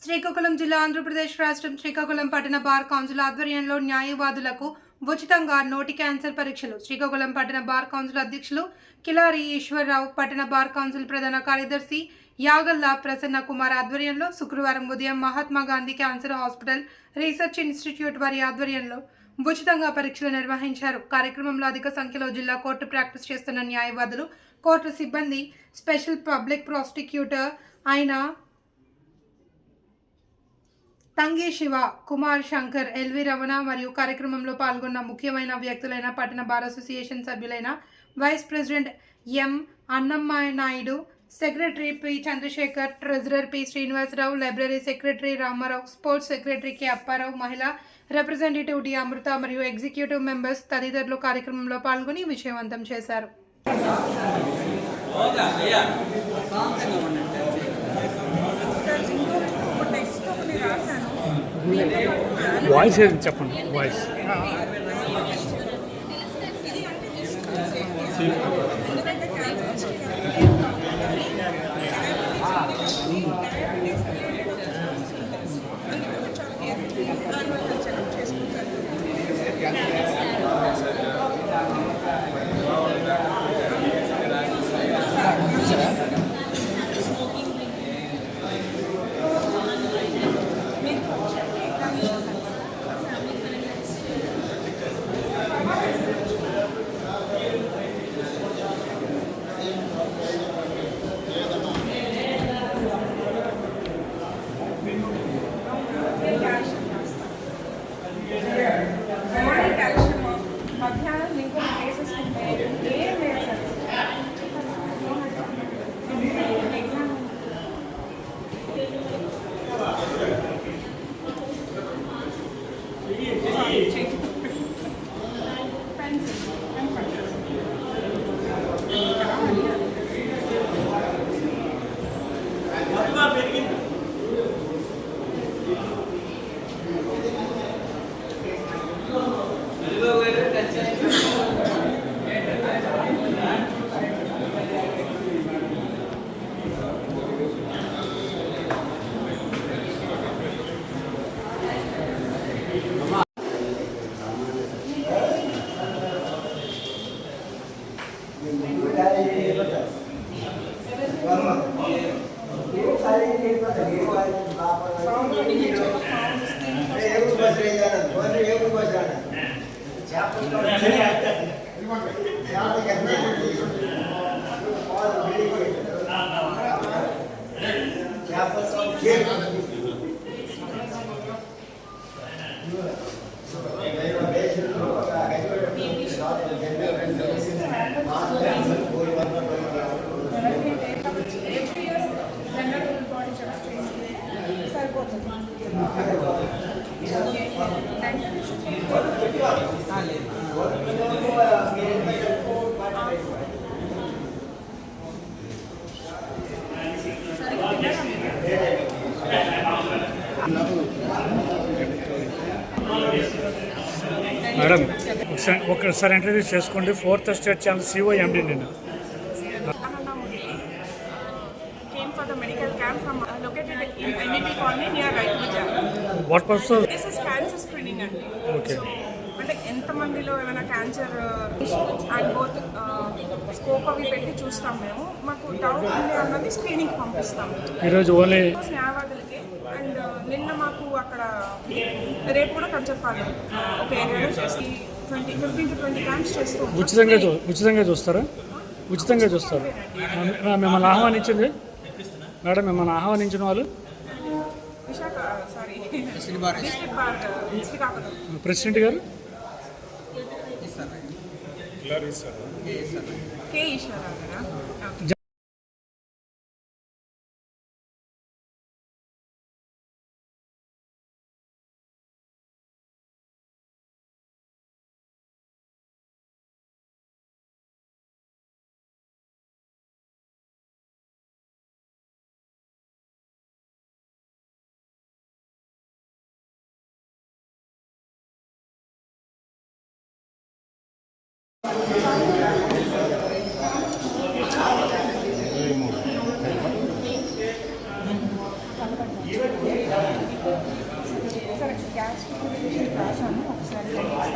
శ్రీకాకుళం జిల్లా ఆంధ్రప్రదేశ్ రాష్ట్రం శ్రీకాకుళం పట్టణ బార్ కౌన్సిల్ ఆధ్వర్యంలో న్యాయవాదులకు ఉచితంగా నోటి క్యాన్సర్ పరీక్షలు. శ్రీకాకుళం పట్టణ బార్ కౌన్సిల్ అధ్యక్షులు కిలారి ఈశ్వరరావు, పట్టణ బార్ కౌన్సిల్ ప్రధాన కార్యదర్శి యాగల్లా ప్రసన్న కుమార్ ఆధ్వర్యంలో శుక్రవారం ఉదయం Mahatma Gandhi cancer hospital research institute వారి ఆధ్వర్యంలో ఉచితంగా పరీక్షలు నిర్వహించారు. కార్యక్రమంలో అధిక సంఖ్యలో జిల్లా కోర్టు ప్రాక్టీస్ చేస్తున్న న్యాయవాదులు, కోర్టు సిబ్బంది, స్పెషల్ పబ్లిక్ ప్రాసిక్యూటర్ అయిన తంగి శివ, కుమార్ శంకర్, ఎల్వి రమణ మరియు కార్యక్రమంలో పాల్గొన్న ముఖ్యమైన వ్యక్తులైన పట్టణ బార్ అసోసియేషన్ సభ్యులైన vice president M Annammaya Naidu, secretary P Chandrasekhar, treasurer P Srinivasarao, library secretary Ramarao, sports secretary K Apparao, మహిళా రిప్రజెంటేటివ్ డి అమృత మరియు ఎగ్జిక్యూటివ్ మెంబర్స్ తదితరులు కార్యక్రమంలో పాల్గొని విజయవంతం చేశారు. వాయిస్ చెప్పండి. వాయిస్ మేడం ఒకసారి ఇంట్రడ్యూస్ చేసుకోండి. 4th స్టేట్ ఛానల్ సిఓ ఎండి. నేను what purpose? This is cancer screening అండి. ఓకే. అంటే ఎంతమందిలో ఏమైనా క్యాన్సర్ అండ్ బోత్ స్కోప్ అవి పెట్టి చూస్తాం మేము. మాకు డౌట్ ఉంది అన్నది స్క్రీనింగ్ పంపిస్తాం ఈరోజు ఓన్లీ న్యాయవాదులకి. అండ్ నిన్న మాకు అక్కడ రేపు కూడా కంచర్పాడు ఒక ఏరియాలో చేసి 15 to 20 క్యాంప్స్ చేస్తూ ఉచితంగా చూస్తారా? ఉచితంగా చూస్తారు. మిమ్మల్ని ఆహ్వానించింది మేడం, మిమ్మల్ని ఆహ్వానించిన వాళ్ళు ప్రెసిడెంట్ గారు కే ఈశ్వరరావు గారా? దానికి